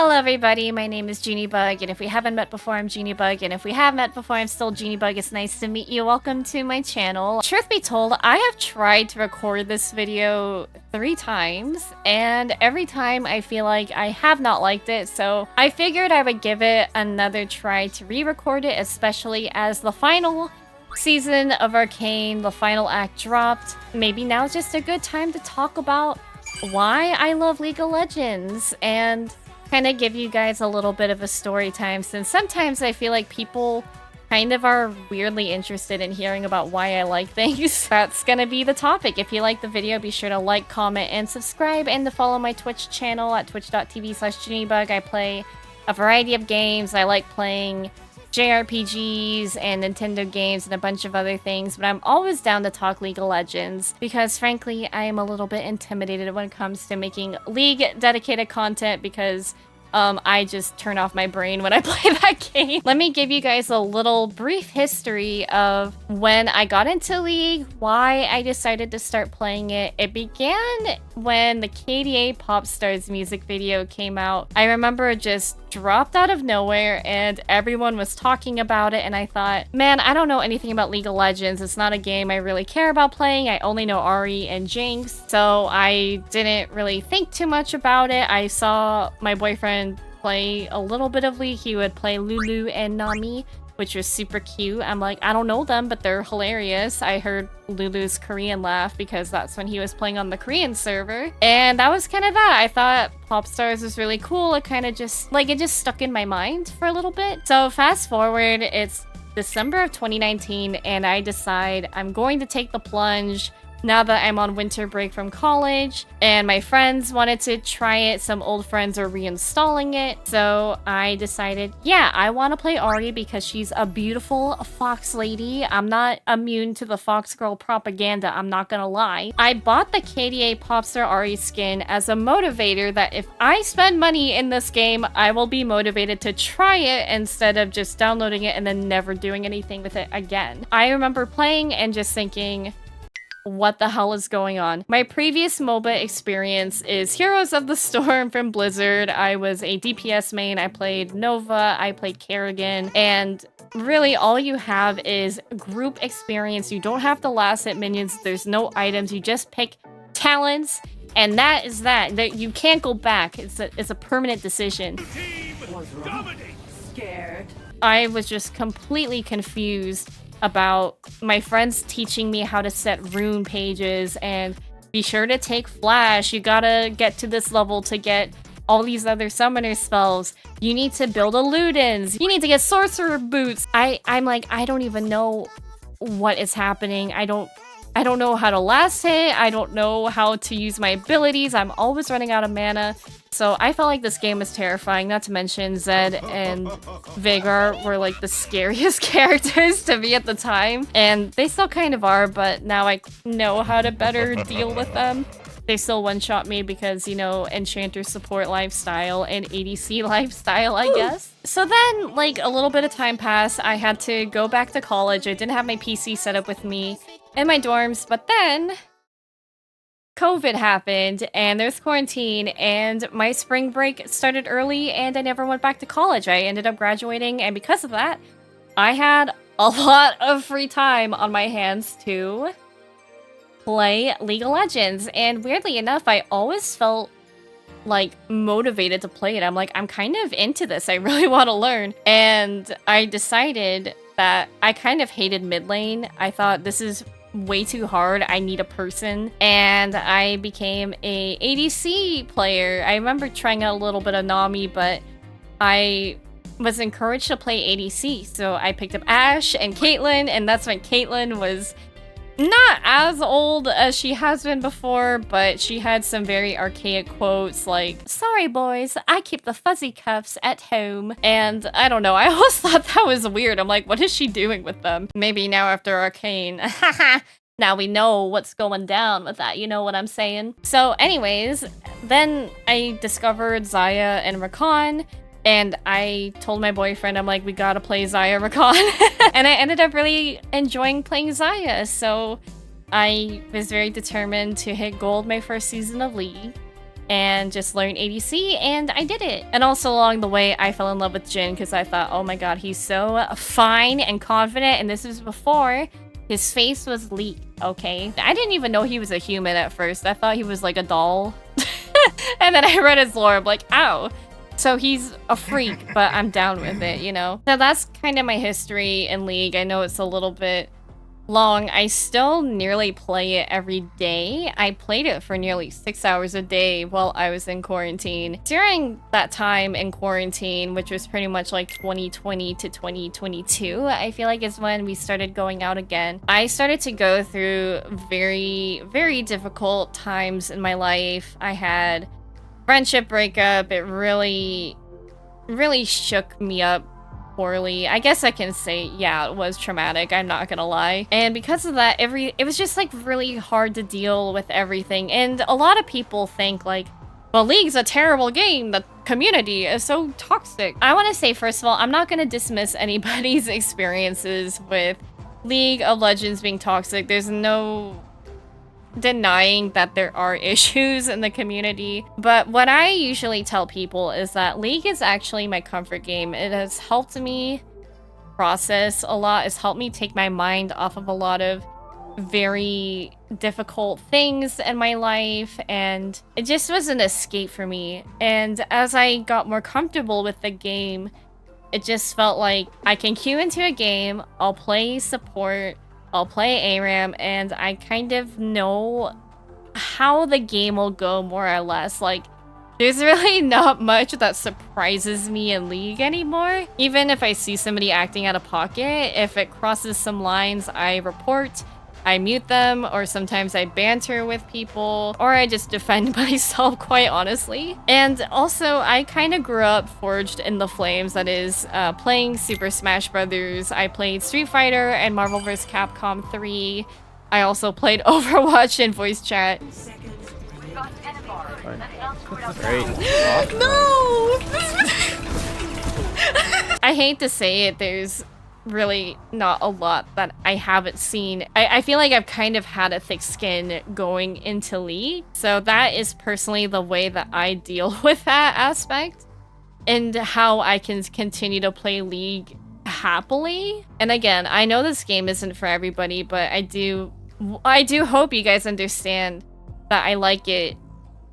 Hello everybody, my name is Bug, and if we haven't met before, I'm Bug, and if we have met before, I'm still Bug. It's nice to meet you. Welcome to my channel. Truth be told, I have tried to record this video 3 times, and every time I feel like I have not liked it, so I figured I would give it another try to re-record it, especially as the final season of Arcane, the final act dropped. Maybe now's just a good time to talk about why I love League of Legends, and kind of give you guys a little bit of a story time, since sometimes I feel like people kind of are weirdly interested in hearing about why I like things. That's gonna be the topic. If you like the video, be sure to like, comment, and subscribe, and to follow my Twitch channel at twitch.tv/JuniBug. I play a variety of games. I like playing JRPGs and Nintendo games and a bunch of other things, but I'm always down to talk League of Legends because frankly I am a little bit intimidated when it comes to making League dedicated content because I just turn off my brain when I play that game. Let me give you guys a little brief history of when I got into League, why I decided to start playing it. It began when the KDA Popstars music video came out. I remember it just dropped out of nowhere and everyone was talking about it, and I thought, man, I don't know anything about League of Legends. It's not a game I really care about playing. I only know Ahri and Jinx, so I didn't really think too much about it. I saw my boyfriend play a little bit of League. He would play Lulu and Nami, which was super cute. I'm like, I don't know them, but they're hilarious. I heard Lulu's Korean laugh because that's when he was playing on the Korean server. And that was kind of that. I thought Popstars was really cool. It kind of just, like, it just stuck in my mind for a little bit. So fast forward, it's December of 2019, and I decide I'm going to take the plunge now that I'm on winter break from college, and my friends wanted to try it. Some old friends are reinstalling it, so I decided, yeah, I want to play Ahri because she's a beautiful fox lady. I'm not immune to the fox girl propaganda, I'm not gonna lie. I bought the KDA Popstar Ahri skin as a motivator that if I spend money in this game, I will be motivated to try it instead of just downloading it and then never doing anything with it again. I remember playing and just thinking, what the hell is going on? My previous MOBA experience is Heroes of the Storm from Blizzard. I was a DPS main. I played Nova, I played Kerrigan, and really all you have is group experience. You don't have to last hit minions. There's no items. You just pick talents, and that is that. You can't go back. It's a permanent decision. Scared. I was just completely confused about my friends teaching me how to set rune pages and be sure to take flash. You gotta get to this level to get all these other summoner spells. You need to build a Ludens. You need to get sorcerer boots. I'm like, I don't even know what is happening. I don't know how to last hit. I don't know how to use my abilities. I'm always running out of mana. So I felt like this game was terrifying, not to mention Zed and Veigar were like the scariest characters to me at the time. And they still kind of are, but now I know how to better deal with them. They still one-shot me because, you know, Enchanter support lifestyle and ADC lifestyle, I guess. So then, like, a little bit of time passed. I had to go back to college. I didn't have my PC set up with me in my dorms, but then COVID happened and there's quarantine and my spring break started early and I never went back to college. I ended up graduating, and because of that, I had a lot of free time on my hands to play League of Legends. And weirdly enough, I always felt like motivated to play it. I'm like, I'm kind of into this. I really want to learn. And I decided that I kind of hated mid lane. I thought this is way too hard. I need a person. And I became a ADC player. I remember trying out a little bit of Nami, but I was encouraged to play ADC. So I picked up Ashe and Caitlyn, and that's when Caitlyn was not as old as she has been before, but she had some very archaic quotes like, "Sorry boys, I keep the fuzzy cuffs at home." And I don't know, I always thought that was weird. I'm like, what is she doing with them? Maybe now after Arcane, now we know what's going down with that, you know what I'm saying? So anyways, then I discovered Xayah and Rakan, and I told my boyfriend, I'm like, we gotta play Xayah Rakan. And I ended up really enjoying playing Xayah, so I was very determined to hit gold my first season of League. and just learn ADC, and I did it. And also along the way, I fell in love with Jhin because I thought, oh my god, he's so fine and confident, and this was before his face was leaked, okay? I didn't even know he was a human at first. I thought he was like a doll. And then I read his lore, I'm like, ow. So he's a freak, but I'm down with it, you know? So that's kind of my history in League. I know it's a little bit long. I still nearly play it every day. I played it for nearly 6 hours a day while I was in quarantine. During that time in quarantine, which was pretty much like 2020 to 2022, I feel like is when we started going out again. I started to go through very, very difficult times in my life. I had friendship breakup. It really shook me up poorly. I guess I can say, yeah, it was traumatic. I'm not gonna lie. And because of that, it was just like really hard to deal with everything. And a lot of people think like, well, League's a terrible game. The community is so toxic. I want to say, first of all, I'm not gonna dismiss anybody's experiences with League of Legends being toxic. There's no denying that there are issues in the community, but what I usually tell people is that League is actually my comfort game. It has helped me process a lot. It's helped me take my mind off of a lot of very difficult things in my life, and it just was an escape for me. And as I got more comfortable with the game, it just felt like I can queue into a game, I'll play support, I'll play ARAM, and I kind of know how the game will go more or less. Like, there's really not much that surprises me in League anymore. Even if I see somebody acting out of pocket, if it crosses some lines, I report, I mute them, or sometimes I banter with people, or I just defend myself, quite honestly. And also, I kind of grew up forged in the flames, that is, playing Super Smash Brothers. I played Street Fighter and Marvel vs. Capcom 3. I also played Overwatch and voice chat. Great. No! I hate to say it, there's really not a lot that I haven't seen. I feel like I've kind of had a thick skin going into League, so that is personally the way that I deal with that aspect and how I can continue to play League happily. And again, I know this game isn't for everybody, but I do hope you guys understand that I like it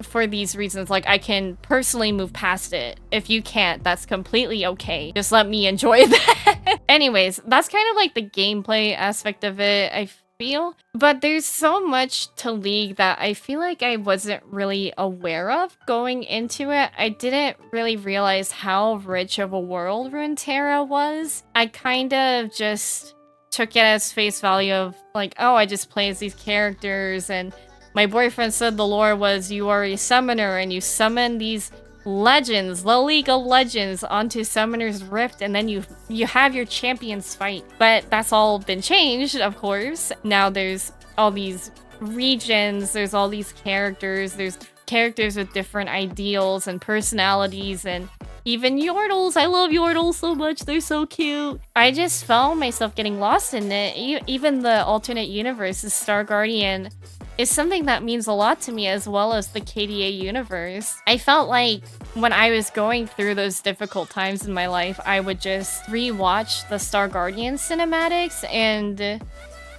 for these reasons. Like, I can personally move past it. If you can't, that's completely okay. Just let me enjoy that. Anyways, that's kind of like the gameplay aspect of it, I feel. But there's so much to League that I feel like I wasn't really aware of going into it. I didn't really realize how rich of a world Runeterra was. I kind of just took it as face value of like, oh, I just play as these characters, and my boyfriend said the lore was you are a summoner and you summon these legends, the League of Legends, onto Summoner's Rift, and then you have your champions fight. But that's all been changed, of course. Now there's all these regions, there's all these characters, there's characters with different ideals and personalities, and even Yordles. I love Yordles so much, they're so cute. I just found myself getting lost in it. Even the alternate universe, the Star Guardian, is something that means a lot to me, as well as the KDA universe. I felt like when I was going through those difficult times in my life, I would just rewatch the Star Guardian cinematics, and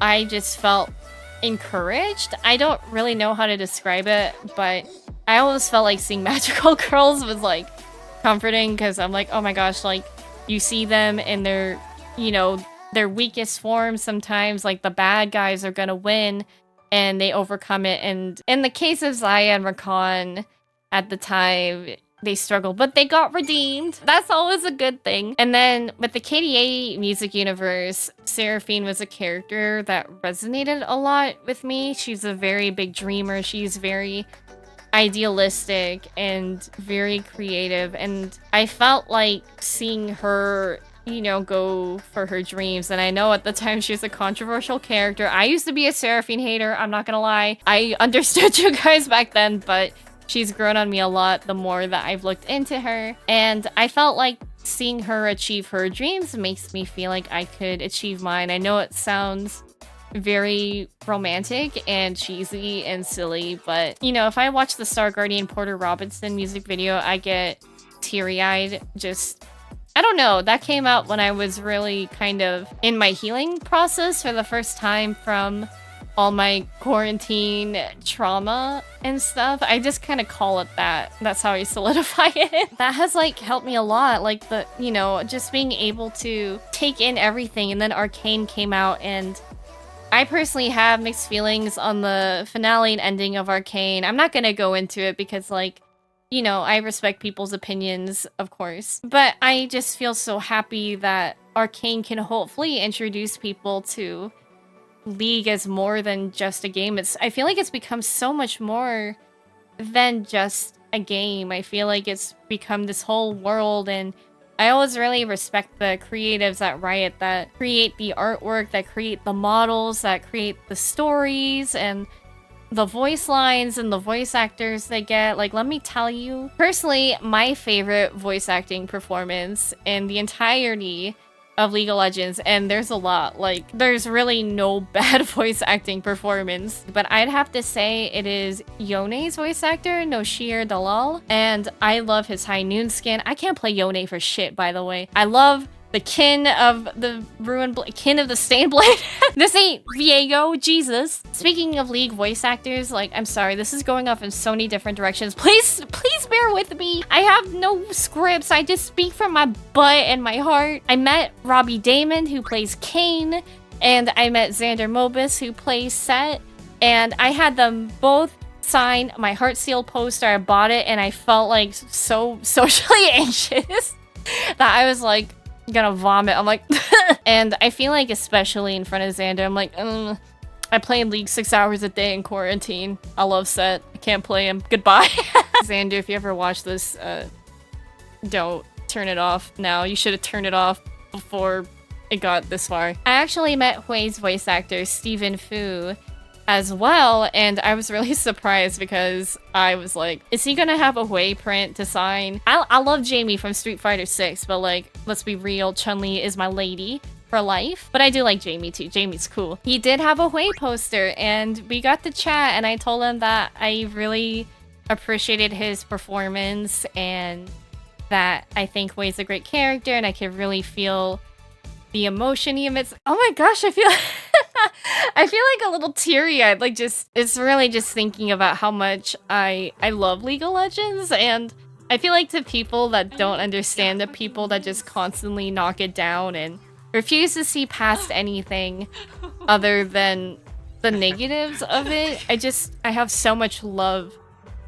I just felt encouraged. I don't really know how to describe it, but I always felt like seeing magical girls was like comforting, because I'm like, oh my gosh, like you see them in their, you know, their weakest form sometimes, like the bad guys are gonna win and they overcome it. And in the case of Xayah and Rakan at the time, they struggled, but they got redeemed. That's always a good thing. And then with the KDA music universe, Seraphine was a character that resonated a lot with me. She's a very big dreamer. She's very idealistic and very creative. And I felt like seeing her, you know, go for her dreams. And I know at the time she was a controversial character. I used to be a Seraphine hater, I'm not gonna lie. I understood you guys back then, but she's grown on me a lot the more that I've looked into her. And I felt like seeing her achieve her dreams makes me feel like I could achieve mine. I know it sounds very romantic and cheesy and silly, but you know, if I watch the Star Guardian Porter Robinson music video, I get teary-eyed. Just, I don't know, that came out when I was really kind of in my healing process for the first time from all my quarantine trauma and stuff. I just kind of call it that. That's how I solidify it. That has like helped me a lot. Like the, you know, just being able to take in everything. And then Arcane came out, and I personally have mixed feelings on the finale and ending of Arcane. I'm not gonna go into it because, like, you know, I respect people's opinions, of course. But I just feel so happy that Arcane can hopefully introduce people to League as more than just a game. I feel like it's become so much more than just a game. I feel like it's become this whole world, and I always really respect the creatives at Riot that create the artwork, that create the models, that create the stories, and the voice lines and the voice actors they get. Like, let me tell you, personally, my favorite voice acting performance in the entirety of League of Legends, and there's a lot, like, there's really no bad voice acting performance, but I'd have to say it is Yone's voice actor, Noshir Dalal, and I love his High Noon skin. I can't play Yone for shit, by the way. I love the kin of the kin of the Stained Blade. This ain't Viego, Jesus. Speaking of League voice actors, like, I'm sorry, this is going off in so many different directions. Please bear with me. I have no scripts. I just speak from my butt and my heart. I met Robbie Damon, who plays Kane, and I met Xander Mobus, who plays Set, and I had them both sign my Heart Seal poster. I bought it, and I felt like so socially anxious that I was like, gonna vomit. I'm like, and I feel like, especially in front of Xander, I'm like, I play in League 6 hours a day in quarantine. I love Set. I can't play him. Goodbye. Xander, if you ever watch this, don't turn it off now. You should have turned it off before it got this far. I actually met Hui's voice actor, Stephen Fu, as well, and I was really surprised because I was like, is he gonna have a Hui print to sign? I love Jamie from Street Fighter 6, but like, let's be real, Chun-Li is my lady for life. But I do like Jamie too. Jamie's cool. He did have a Hui poster, and we got to chat, and I told him that I really appreciated his performance and that I think Hui's a great character, and I could really feel the emotion he emits. Oh my gosh, I feel I feel like a little teary-eyed. Like, just, it's really just thinking about how much I love League of Legends, and I feel like to people that don't understand, the people that just constantly knock it down and refuse to see past anything other than the negatives of it, I have so much love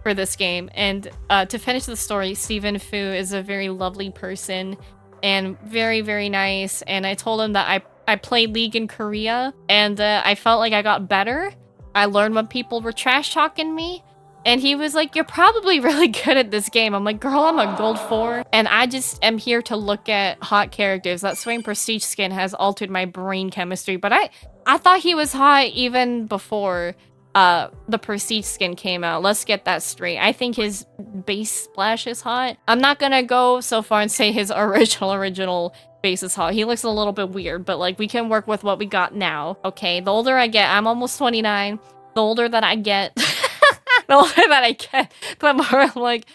for this game. And to finish the story, Stephen Fu is a very lovely person and very, very nice. And I told him that I played League in Korea, and I felt like I got better. I learned when people were trash talking me, and he was like, you're probably really good at this game. I'm like, girl, I'm a gold 4, and I just am here to look at hot characters. That Swain Prestige skin has altered my brain chemistry, but I thought he was hot even before the Prestige skin came out. Let's get that straight. I think his base splash is hot. I'm not gonna go so far and say his original base is hot. He looks a little bit weird, but like, we can work with what we got now. Okay, the older I get, I'm almost 29. The older that I get, the older that I get, the more I'm like,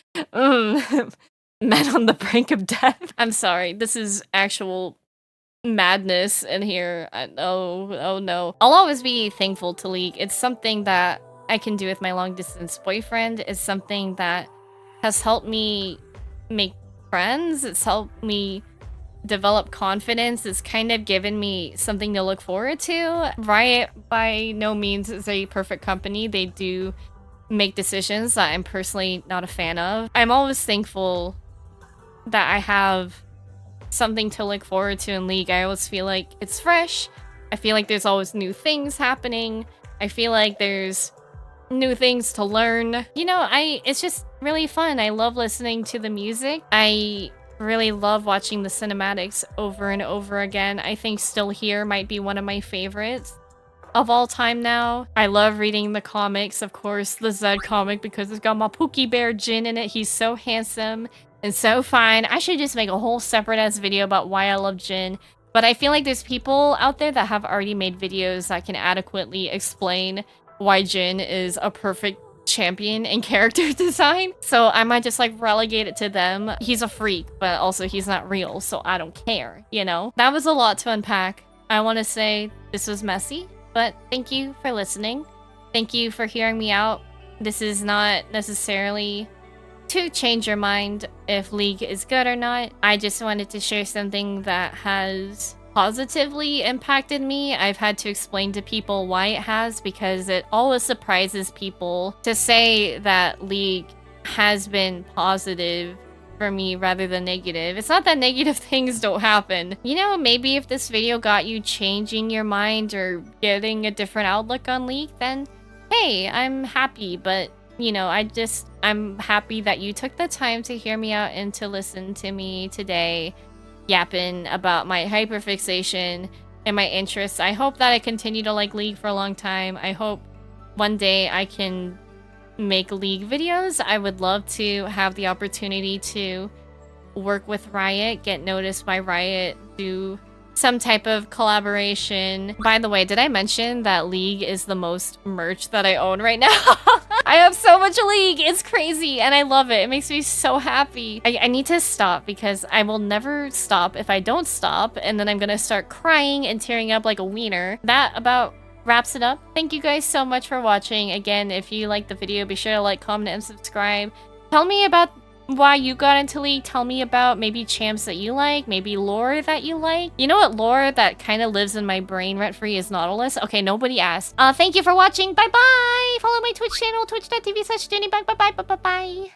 men on the brink of death. I'm sorry, this is actual madness in here. Oh no. I'll always be thankful to League. It's something that I can do with my long distance boyfriend. It's something that has helped me make friends. It's helped me develop confidence. It's kind of given me something to look forward to. Riot by no means is a perfect company. They do make decisions that I'm personally not a fan of. I'm always thankful that I have something to look forward to in League. I always feel like it's fresh. I feel like there's always new things happening. I feel like there's new things to learn. You know, it's just really fun. I love listening to the music. I really love watching the cinematics over and over again. I think Still Here might be one of my favorites of all time now. I love reading the comics, of course, the Zed comic, because it's got my Pookie Bear Jin in it. He's so handsome and so fine. I should just make a whole separate ass video about why I love Jin. But I feel like there's people out there that have already made videos that can adequately explain why Jin is a perfect champion in character design. So I might just like relegate it to them. He's a freak, but also he's not real, so I don't care, you know? That was a lot to unpack. I want to say this was messy, but thank you for listening. Thank you for hearing me out. This is not necessarily to change your mind if League is good or not. I just wanted to share something that has positively impacted me. I've had to explain to people why it has, because it always surprises people to say that League has been positive for me rather than negative. It's not that negative things don't happen. You know, maybe if this video got you changing your mind or getting a different outlook on League, then hey, I'm happy. But you know, I'm happy that you took the time to hear me out and to listen to me today yapping about my hyperfixation and my interests. I hope that I continue to like League for a long time. I hope one day I can make League videos. I would love to have the opportunity to work with Riot, get noticed by Riot, do some type of collaboration. By the way, did I mention that League is the most merch that I own right now? I have so much League. It's crazy and I love it. It makes me so happy. I need to stop because I will never stop if I don't stop, and then I'm gonna start crying and tearing up like a wiener. That about wraps it up. Thank you guys so much for watching. Again, if you liked the video, be sure to like, comment, and subscribe. Tell me about why you got into League. Tell me about maybe champs that you like, maybe lore that you like. You know what lore that kind of lives in my brain rent-free is Nautilus? Okay, nobody asked. Thank you for watching. Bye-bye! Follow my Twitch channel, twitch.tv/JinnyBug. Bye-bye.